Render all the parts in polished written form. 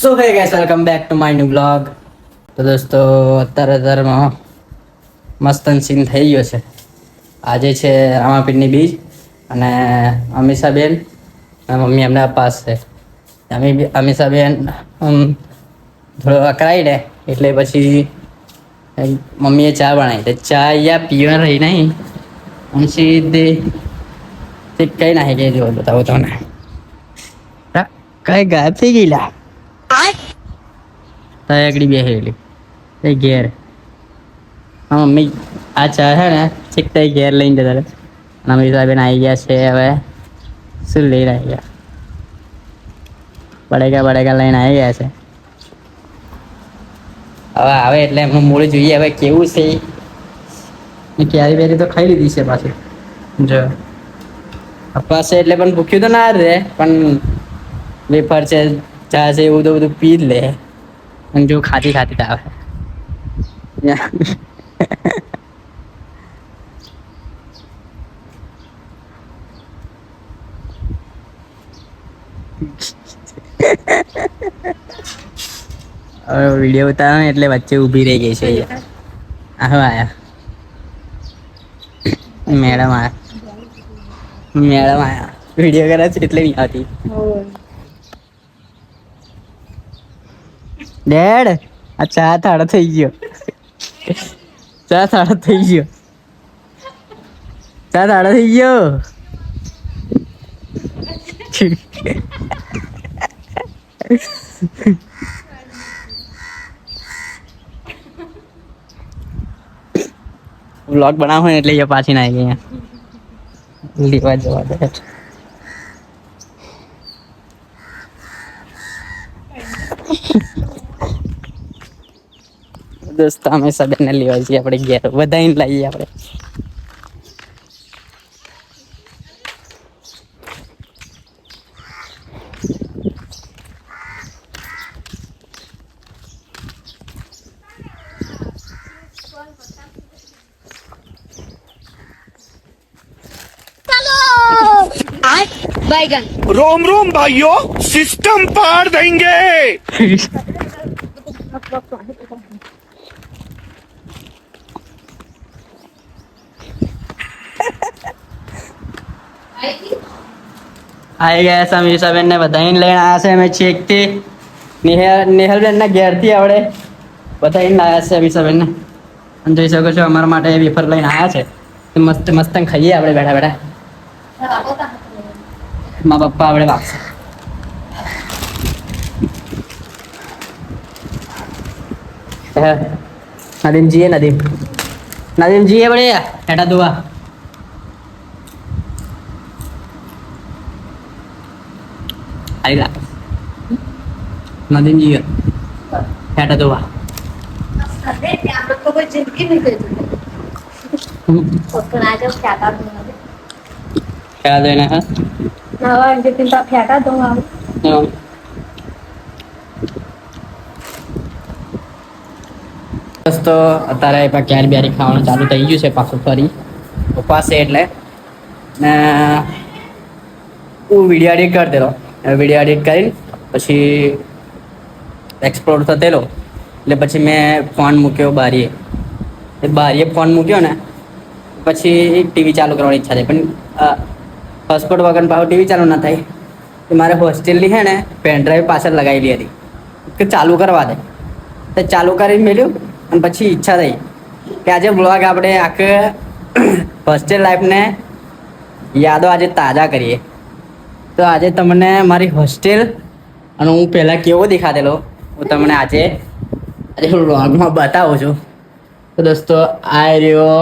સો હે guys, welcome back to my new blog. તો દોસ્તો, અત્યારમાં મસ્ત સીન થઈ ગયો છે. આજે છે રામાપીરની બીજ અને અમીષાબેન મમ્મી એમના પાસ છે. અમીષાબેન થોડો અકળાઈને એટલે પછી મમ્મીએ ચા બનાવી. તો ચા અહીંયા પીવા રહી નહીં અને સીધે કઈ નાખી ગઈ જો બતાવો તમને. કઈ ગાયબ થઈ ગયેલા એકડી બેસેલી એ ઘેર. હા મમ્મી આ ચા છે ને ચીકતા ઘેર લઈને જતા રહે. અમીષાબેન આવી ગયા છે. હવે શું લઈને આવી ગયા? બડેકા લઈને આવી ગયા છે. હવે આવે એટલે એમનું મૂળ જોઈએ હવે કેવું છે. ક્યારી બેરી તો ખાઈ લીધી છે પાછી. જો અપાસ છે એટલે પણ ભૂખ્યું તો ના રહે, પણ વેફર છે, ચા છે, એવું તો બધું પી જ લે. અને જો ખાતી તો આવે. હવે વિડીયો ઉતારો ને એટલે વચ્ચે ઊભી રહી ગઈ છે. આયા મેડમ આયા વિડીયો કરે છે એટલે નહીં આવતી. ડેડ આ ચા થાળો થઈ ગયો. ચા થાળો થઈ ગયો. વ્લોગ બનાવો ને એટલે એ પાછી ના આવી લેવા જવા દે. દોસ્તો અમે સબેને લેવા જઈએ આપણે ઘેર, બધાને લાવીએ આપણે. रोम रोम भाइयों, सिस्टम पार देंगे. આવી ગયા છે અમીષાબેન ને બધાને લઈને આવ્યા છે. અમે છેકથી નેહલબેન ના ઘેરથી આપણે બધાને લાવ્યા છે અમીષાબેન ને. અને જોઈ શકો છો અમારા માટે વેફર લઈને આવ્યા છે. મસ્ત મસ્ત ખાઈએ આપણે બેઠા બેઠા. મારા પપ્પા આપણે વાગશે. નદીમજી બળે હેઠા દુआ आई ला नदीमजी હેઠા દુआ क्या देना है फेंका दूंगा. તો અત્યારે ક્યારે બ્યારી ખાવાનું ચાલુ થઈ ગયું છે પાછું ફરી ઉપવાસ છે એટલે ને હું વિડીયો એડિટ કરી દેલો. વિડીયો એડિટ કરીને પછી એક્સપ્લોર થતેલો એટલે પછી મેં ફોન મૂક્યો બારીએ ફોન મૂક્યો ને પછી ટીવી ચાલુ કરવાની ઈચ્છા થઈ, પણ હોટસ્પોટ વગર પાછું ટીવી ચાલુ ના થાય. મારે હોસ્ટેલની છે ને પેનડ્રાઈવ પાછળ લગાવેલી હતી કે ચાલુ કરવા દે. તો ચાલુ કરીને મેળ્યું અને પછી ઈચ્છા થઈ કે આજે બ્લોગ આપણે આખે હોસ્ટેલ લાઈફને યાદો આજે તાજા કરીએ. તો આજે તમને મારી હોસ્ટેલ અને હું પહેલાં કેવો દેખાતેલો હું તમને આજે વ્લોગમાં બતાવું છું. તો દોસ્તો આ રહ્યો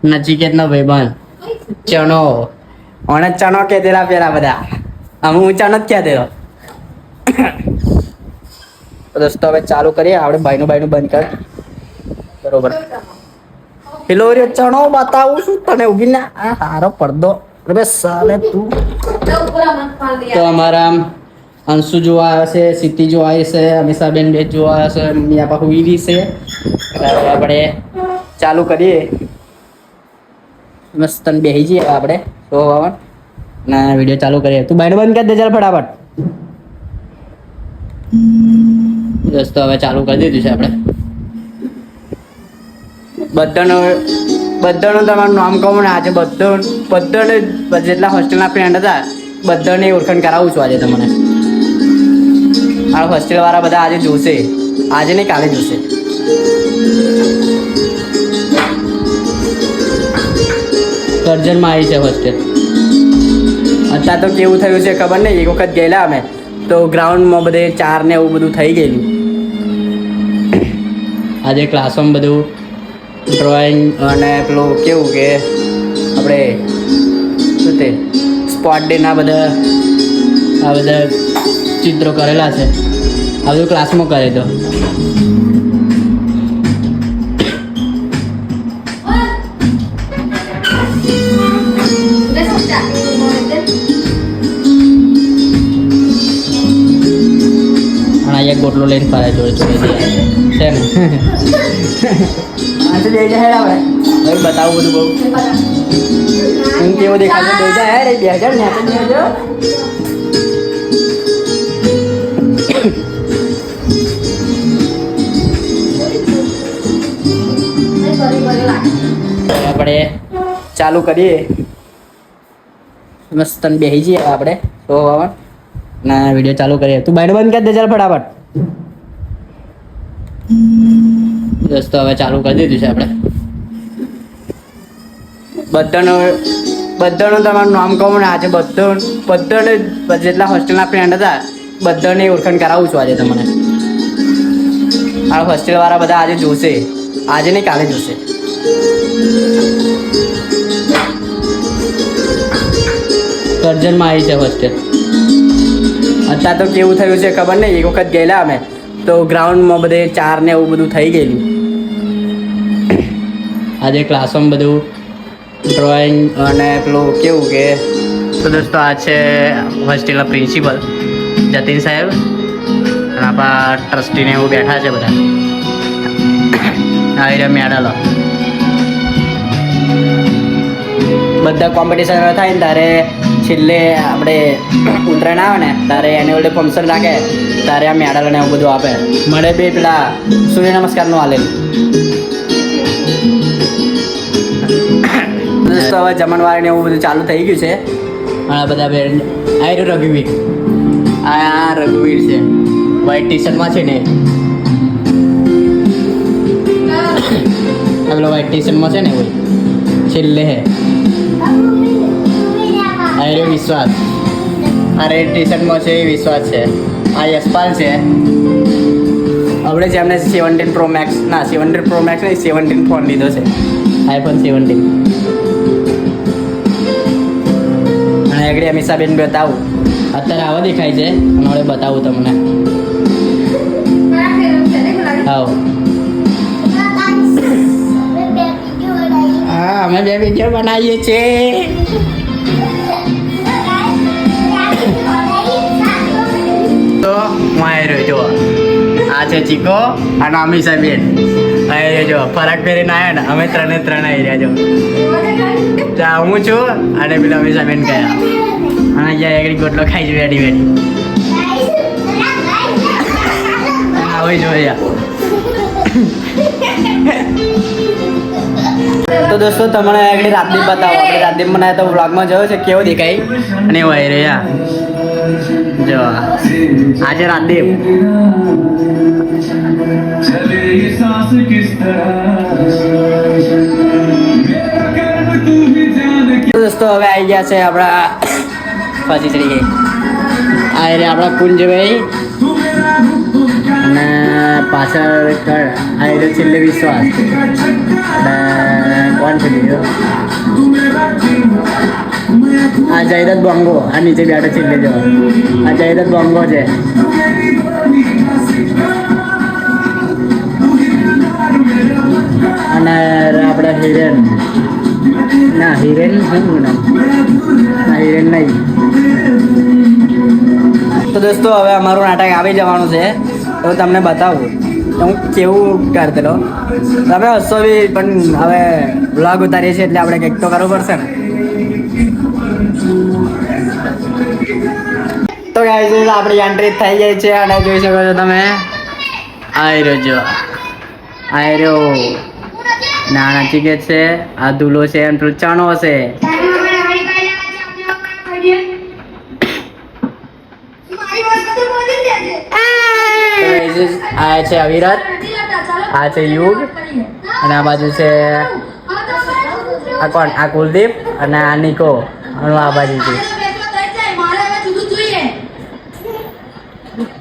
નચિકેતનો ભાઈબંધ ચણો. ઓને ચણો કહેતેલા પેલા બધા, અમે હું ચણો જ કહેતેલો. દોસ્તો હવે ચાલુ કરીએ આપણે. બાયનું બંધ કર બરોબર. પેલો ચણો બતાવું છું તને ઉગીને. આ સારો પડદો અરે સાલે તું. તો અમારા અંશુ જોવા આવ્યા છે, સિદ્ધિ જોવા આવી છે, અમીષાબેન બે જોવા આવ્યા છે, મિયા પાછું વીવી છે. આપણે ચાલુ કરીએ. મસ્ત બેસી જઈએ આપણે તો ના વિડીયો ચાલુ કરીએ. તું બાયનું બંધ કરી દે જરા ફટાફટ. દોસ્તો હવે ચાલુ કરી દીધું છે આપણે. બધાનું તમારું નામ કહું ને આજે બધાને જેટલા હોસ્ટેલના ફ્રેન્ડ હતા બધાને ઓળખાણ કરાવું છું આજે તમને. આ હોસ્ટેલ વાળા બધા આજે જોશે, આજે નહીં કાલે જોશે. કરજણમાં આવી છે હોસ્ટેલ. અત્યારે તો કેવું થયું છે ખબર નહીં. એક વખત ગયેલા અમે તો ગ્રાઉન્ડમાં બધે ચાર ને એવું બધું થઈ ગયેલું. આજે ક્લાસમાં બધું ડ્રોઈંગ અને પેલું કેવું કે આપણે શું તે સ્પોટ ડેના બધા આ બધા ચિત્રો કરેલા છે. આ બધું ક્લાસમાં કરે તો એક બોટલો લઈને ફરાય જોડે જોડે છે ને. આજે બે જાય આપણે હવે બતાવું બધું બહુ હું કેવું દેખાશે. બે જાય રે 2000 ને આપણે ચાલુ કરીએ. મસ્ત બેસી જઈએ આપણે તો ના વિડીયો ચાલુ કરીએ. તું બાઈડ બંધ કરી દે ચાલ ફટાફટ. દોસ્તો હવે ચાલુ કરી દીધું છે આપણે. બધાનું તમારું નામ કહું ને આજે બધાને જેટલા હોસ્ટેલના ફ્રેન્ડ હતા બધાને ઓળખાણ કરાવું છું આજે તમને. આ હોસ્ટેલ વાળા બધા આજે જોશે, આજે નહીં કાલે જોશે. કરજણમાં આવી છે હોસ્ટેલ. અત્યારે તો કેવું થયું છે ખબર નહીં. એક વખત ગયેલા અમે તો ગ્રાઉન્ડમાં બધે ચાર ને એવું બધું થઈ ગયેલું. આજે ક્લાસમાં બધું ડ્રોઈંગ અને પેલું કેવું કે તો દોસ્તો આ છે હોસ્ટેલના પ્રિન્સિપલ જતીન સાહેબ અને આપણા ટ્રસ્ટીને એવું બેઠા છે બધા. આવી રહ્યા મેડલો. બધા કોમ્પિટિશન થાય ને તારે છેલ્લે આપણે ઉત્તરાયણ આવે ને તારે એન્યુઅલ ડે ફંક્શન રાખે તારે આ મેડલ ને એવું બધું આપે. મળે બી પેલા સૂર્ય નમસ્કારનું આલેલું. દોસ્તો હવે જમણવાર ને એવું બધું ચાલુ થઈ ગયું છે. આ બધા બેન આ રઘુવીર, આ રઘુવીર છે વ્હાઈટ ટી શર્ટમાં છે ને. આ પેલો વ્હાઈટ ટી શર્ટમાં છે ને કોઈ છેલ્લે હે. આ વિશ્વાસ, આ રેડ ટી શર્ટમાં છે એ વિશ્વાસ છે. આ યશપાલ છે આપણે જેમને 17 Pro Max ના 17 Pro Max નહીં 17 ફોન લીધો છે iPhone 17. અને આગળ અમીષાબેન બતાવું અત્યારે આવા દેખાય છે અને હવે બતાવું તમને. આવો હા અમે બે વિડીયો બનાવીએ છીએ. તો હું આવી રહ્યો જો આ છે ચીકો અને અમીષાબેન આવી રહ્યો જો ફરક પહેરીને આવ્યા ને અમે ત્રણે ત્રણ આવી રહ્યા જો. ત્યાં હું છું અને પેલા અમીષાબેન ગયા અને અહીંયા આગળ ગોટલો ખાઈ છું વેડી વેડી. આવી જોયા. તો દોસ્તો તમને આગળ રાતદીપ બતાવો. આપણે રાતદીપ બનાવ્યા તો વ્લોગમાં જોયો છે કેવો દેખાય અને એવું આવી રહ્યા જો. આજે રાતદીપ દોસ્તો હવે આવી ગયા છે આપણા ફસી ચડી ગઈ આ રે આપણા કુંજભાઈ અને પાછળ આ રે છેલ્લે વિશ્વાસ કોણ છે બીજો આ જાયદાદ બોંગો આ નીચે બેઠો છેલ્લે જો આ જાયદાદ બોંગો છે. અને આપણે હિરેન ના હિરેન શું નામ ના હિરેન નહીં. તો દોસ્તો હવે અમારું નાટક આવી જવાનું છે તો તમને બતાવું હું કેવું કરતેલો. તમે હસો બી પણ હવે વ્લોગ ઉતારીએ છીએ એટલે આપણે કંઈક તો કરવું પડશે ને. તો ગાઈઝ આપણી એન્ટ્રી થઈ ગઈ છે અને જોઈ શકો છો તમે આયરો જો આયરો નાના ચીકેત છે આ દુલો છે એમ ચાણો હશે આ છે અવિરત આ છે યુગ અને આ બાજુ છે આ કોણ આ કુલદીપ અને આ નિકો અને આ બાજુ છે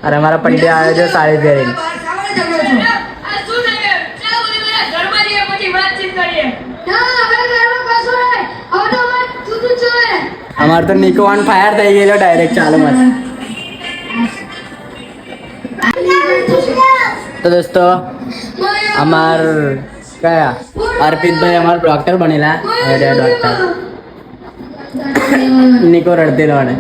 અરે મારા પંડ્યા આવ્યો છે સાડી પહેરીને અમાર તો નિકો ઓન ફાયર થઈ ગયેલો ડાયરેક્ટ ચાલુ માં તો દોસ્તો અમાર કયા અર્પિતભાઈ અમાર ડોક્ટર બનેલા અરે ડોક્ટર નિકો રડતેલો ને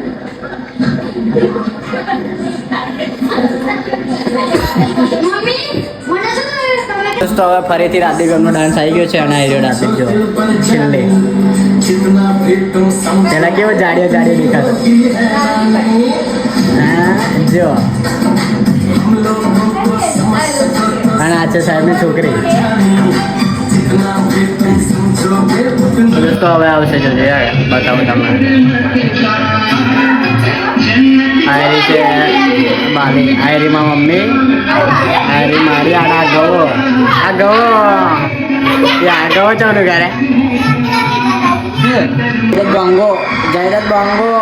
દોસ્તો હવે ફરીથી રાધેગમનો ડાન્સ આવી ગયો છે અને આવી રહ્યો રાધે જો છેલ્લે પેલા કેવો જાડિયો દેખાતો હા જો અને આ છે સાહેબની છોકરી દોસ્તો હવે આવશે જોજો યાર બતાવો તમને આયરી છે બાલી આયરી માં મમ્મી આયરી મારી આ ગવો એ આ ગવો ચાલુ કરે બોંગો જયરાજ બોંગો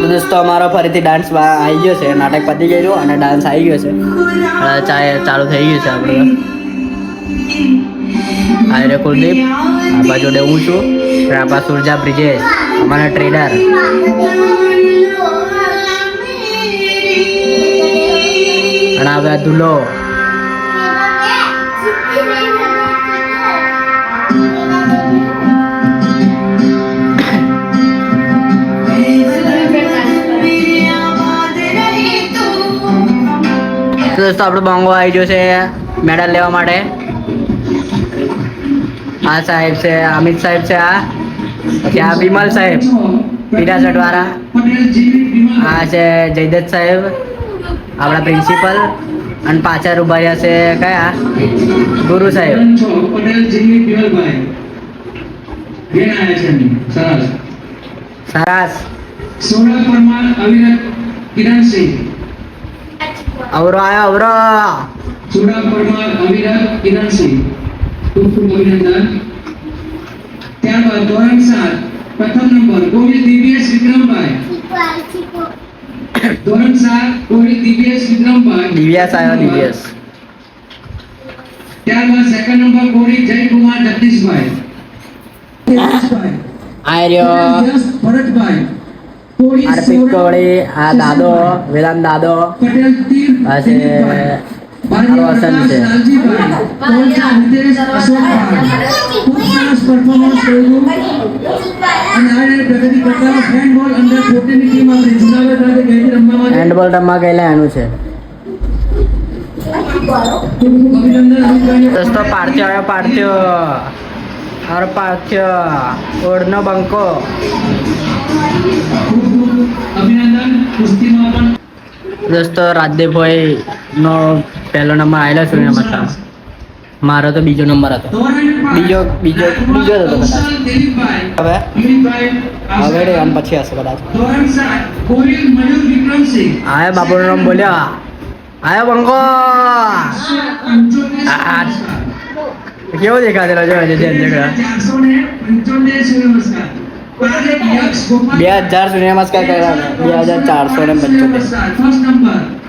દોસ્તો અમારો ફરીથી ડાન્સ આવી ગયો છે નાટક પતી ગયેલું અને ડાન્સ આવી ગયો છે ચાલુ થઈ ગયું છે આપણે આ રે કુલદીપ આ બાજુ હું છું આપણા સુરજા બ્રિજેશ અમારા ટ્રેડર અને આ દુલો દોસ્તો આપણો બોંગો આવી ગયો છે મેડલ લેવા માટે આ સાહેબ છે અમિત સાહેબ છે આ પછી આ વિમલ સાહેબ પીરાસટ વાળા આ છે જયદત્ત સાહેબ આપણા પ્રિન્સિપલ અને પાછળ ઉભા રહ્યા છે કયા ગુરુ સાહેબ સરસ અવરો આવ્યો અવરો સોડા પરમાર અવિરત કિરણસિંહ ખૂબ ખૂબ અભિનંદન ત્યારબાદ ધોરણ 7 પ્રથમ નંબર ગોવિંદ દિવ્યેશ વિક્રમભાઈ ધોરણ 7 ગોવિંદ દિવ્યેશ વિક્રમભાઈ દિવ્યાસ આવ્યો દિવ્યાસ ત્યારબાદ સેકન્ડ નંબર ગોવિંદ જયકુમાર જગદીશભાઈ આર્યો ભરતભાઈ અર્પિત કોળી આ દાદો વેદાંત દાદો પટેલ તીર આ છે વસંત છે હેન્ડબોલ રમવા ગયેલા એનું છે દોસ્તો પાર્થ્યો ઓળનો બંકો અભિનંદન કુસ્તીમાં પણ દોસ્તો રાજદેવભાઈ નો પહેલો નંબર આવેલો છે એમાં મારો તો બીજો નંબર હતો બીજો હતો કદાચ હવે આમ પછી હશે કદાચ આયા બાપુનું નામ બોલ્યા આયા બંકો કેવો દેખાતેલો છે 2000 સૂર્ય નમસ્કાર કર્યા 2495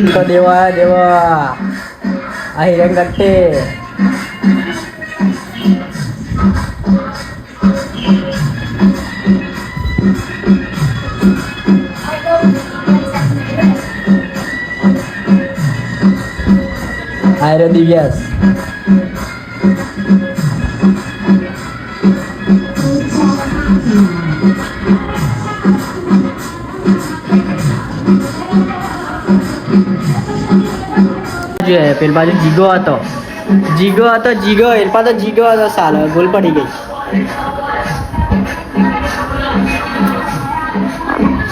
તો દેવા આ હિરંગટ્ટે આયરો દિવ્યાસ પેલ બાજુ જીગો હતો એલ પા તો જીગો હતો સાલો ભૂલ પડી ગઈ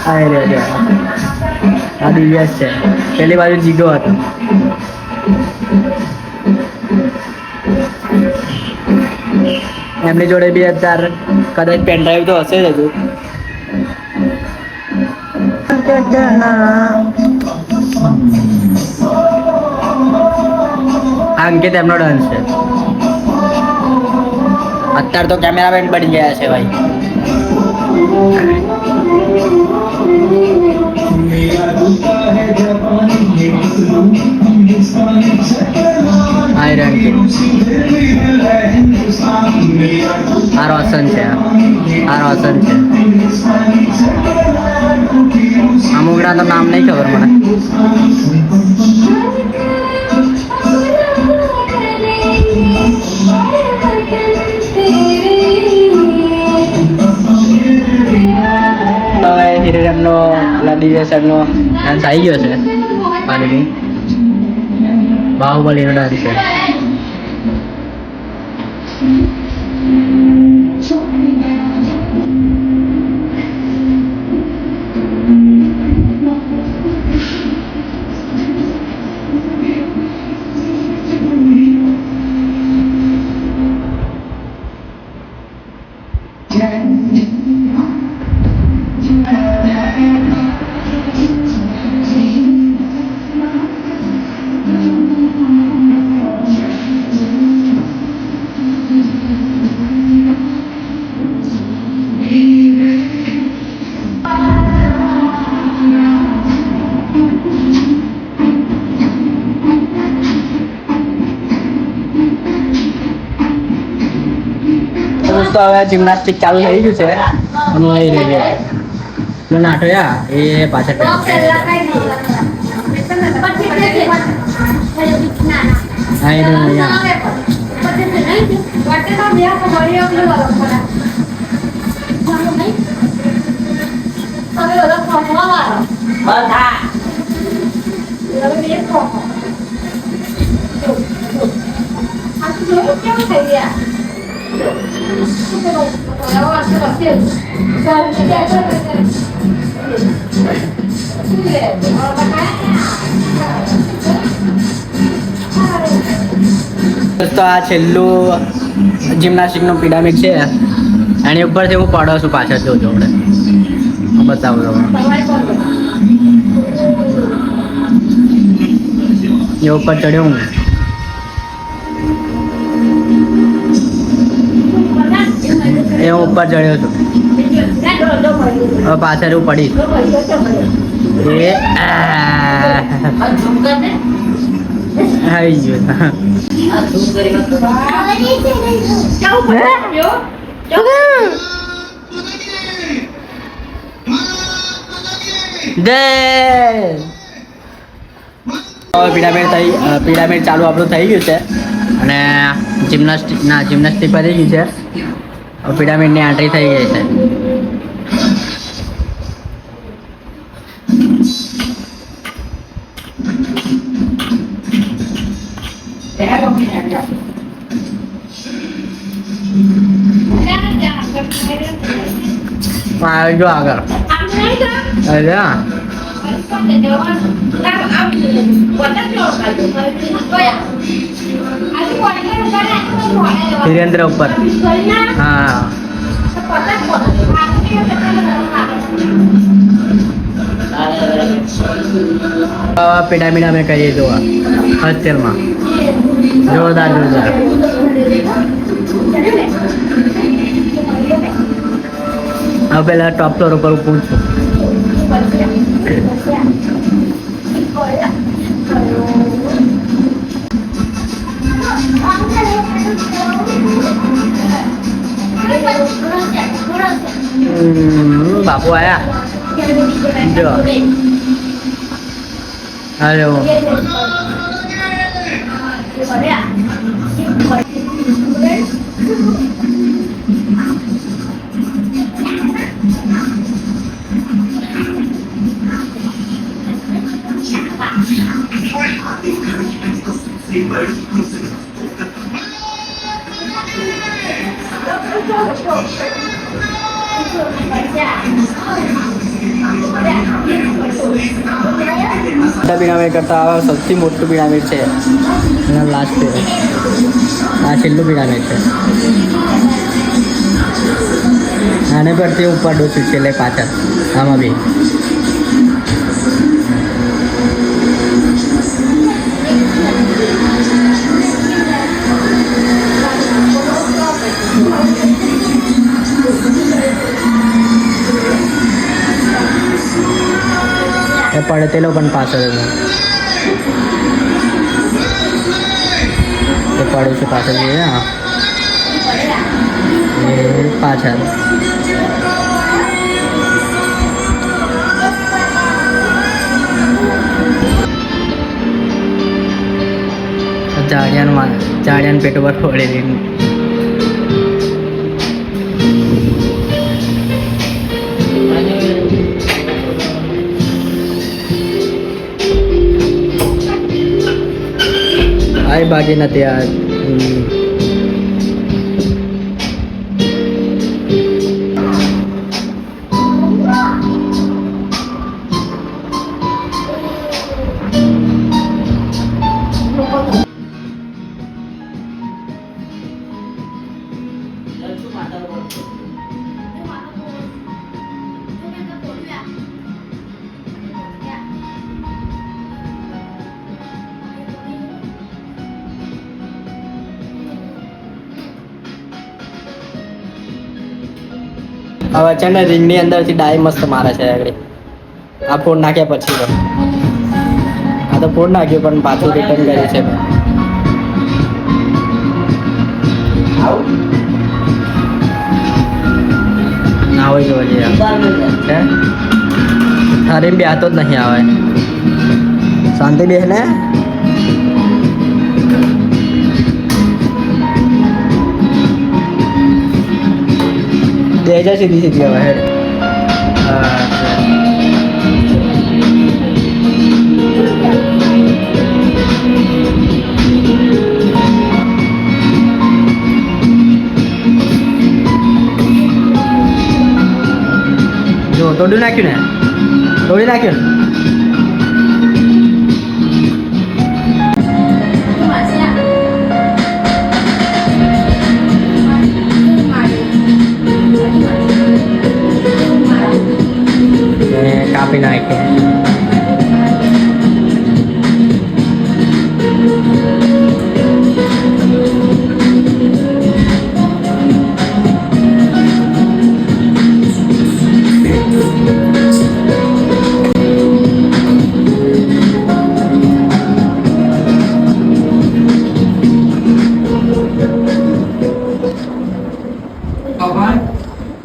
આ રે રે આ દિવ્યાસ છે પેલી બાજુ જીગો હતો એમની જોડે બી અત્યારે કદાચ પેનડ્રાઈવ તો હશે જ હજુ આ અંકિત એમનો ડાન્સ છે અત્યારે તો કેમેરામેન બની ગયા છે ભાઈ આ રોશન છે આ રોશન છે અમુકના તો નામ નહીં ખબર મને હિરેનનો દિવ્યાસરનો ડાન્સ આવી ગયો છે પાણીની બાહુબલીનો ડાન્સ છે તો હવે જિમ્નાસ્ટિક ચાલુ થઈ ગયું છે નાટોયા એ પાછળ તો આ છેલ્લું જિમ્નાસ્ટિકનું પિરામિડ છે એની ઉપરથી હું પડો છું પાછળ જોજો આપણે બતાવું એ ઉપર ચડ્યો હું એ હું ઉપર ચડ્યો છું હવે પાછળ હું પડી એ આવી ગયું પિરામિડ ચાલુ આપણું થઈ ગયું છે અને જિમ્નાસ્ટિક પતી ગયું છે પિરામિડની એન્ટ્રી થઈ ગઈ છે આવી ગયો આગળ હિરેન્દ્ર ઉપર હા પિરામિડ અમે કહીએ જોવા હોસ્ટેલમાં જોરદાર હવે પેલા ટોપ ફ્લોર ઉપર પૂછું બાપુ આયા જો હેલો મોટા પિરામિડ કરતાં આ સૌથી મોટું પિરામિડ છે એના લાસ્ટ છે આ છેલ્લું પિરામિડ છે આને પરથી ઉપર ડોસ્યું છેલ્લે પાછળ આમાં બી એ પડતેલો પણ પાછળ એ પડું છું પાછળ જોઈએ હા એ પાછળ ચાડિયાનું પેટ ઉપર ફોડેલી આય બાકી નથી આ હવે છે ને રીંગની અંદરથી ડાય મસ્ત મારે છે આગળ આ ફોડ નાખ્યા પછી તો આ તો ફોડ નાખ્યો પણ પાછું રિટર્ન કર્યું છે ના હોય તો હજી તારે બી આતો જ નહીં આવે શાંતિ બેસ ને દે જા સીધી સીધી હવે હેડ જો તોડી નાખ્યું ને તોડી નાખ્યું કાપી નાખે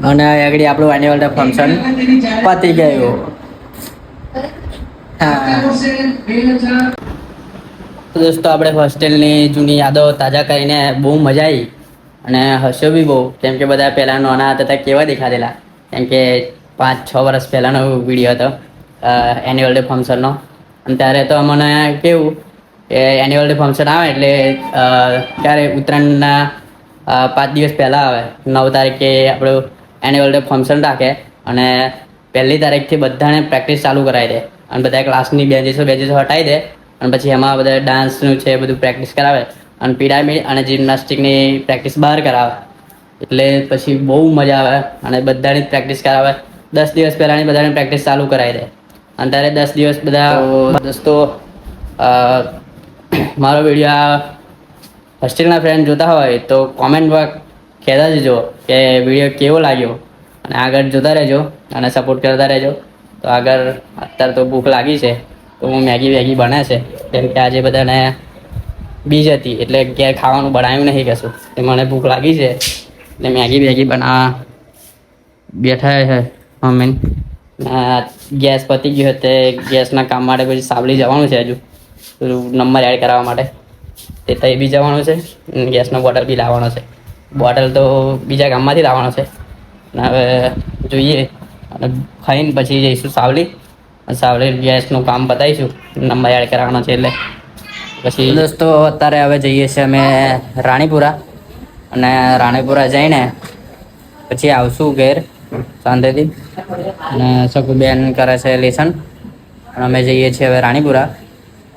અને આગળ આપણું એન્યુઅલ ડે ફંક્શન પતી ગયું તો દોસ્તો આપણે હોસ્ટેલની જૂની યાદો તાજા કરીને બહુ મજા આવી અને હસ્યો બી બહુ કેમ કે બધા પહેલાં નાના હતા ત્યાં કેવા દેખાતેલા કેમ કે 5-6 વર્ષ પહેલાંનો વિડીયો હતો એન્યુઅલ ડે ફંક્શનનો અને ત્યારે તો મને કેવું કે એન્યુઅલ ડે ફંક્શન આવે એટલે ક્યારે ઉત્તરાયણના 5 દિવસ પહેલાં આવે 9 તારીખે આપણું એન્યુઅલ ડે ફંક્શન રાખે અને 1લી તારીખથી બધાને પ્રેક્ટિસ ચાલુ કરાવી દે અને બધા ક્લાસની બેન્ચીસો હટાવી દે અને પછી એમાં બધા ડાન્સનું છે બધું પ્રેક્ટિસ કરાવે અને પિરામિડ અને જિમ્નાસ્ટિકની પ્રેક્ટિસ બહાર કરાવે એટલે પછી બહુ મજા આવે અને બધાની પ્રેક્ટિસ કરાવે 10 દિવસ પહેલાંની બધાની પ્રેક્ટિસ ચાલુ કરાવી દે અને ત્યારે 10 દિવસ બધા દોસ્તો મારો વિડીયો હોસ્ટેલના ફ્રેન્ડ જોતા હોય તો કોમેન્ટમાં કહેતા જજો કે વિડીયો કેવો લાગ્યો અને આગળ જોતા રહેજો અને સપોર્ટ કરતા રહેજો તો આગળ અત્યારે તો ભૂખ લાગી છે તો હું મેગી બને છે કેમ કે આજે બધાને બીજ હતી એટલે ઘેર ખાવાનું બનાવ્યું નહીં કશું તે મને ભૂખ લાગી છે એટલે મેગી બનાવવા બેઠા છે મમ્મી ગેસ પતી ગયો તે ગેસના કામ માટે પછી સાબલી જવાનું છે હજુ નંબર એડ કરાવવા માટે તે તઈ બી જવાનું છે ગેસનો બોટલ બી લાવવાનો છે બોટલ તો બીજા ગામમાંથી લાવવાનો છે અને હવે જોઈએ અને ખાઈને પછી જઈશું સાવલી ગેસનું કામ બતાવીશું નંબર એડ કરાવવાનો છે એટલે પછી દોસ્તો અત્યારે હવે જઈએ છીએ અમે રાણીપુરા અને રાણીપુરા જઈને પછી આવશું ઘેર શાંતિથી. અને શકુબેન કરે છે લેસન અને અમે જઈએ છીએ હવે રાણીપુરા.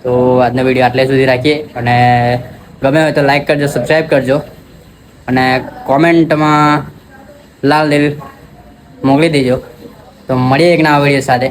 તો આજનો વિડીયો આટલે સુધી રાખીએ અને ગમે હોય તો લાઈક કરજો, સબસ્ક્રાઈબ કરજો અને કોમેન્ટમાં લાલ દિલ મોકલી દેજો. તો મળીએ એક નવા વિડીયો સાથે.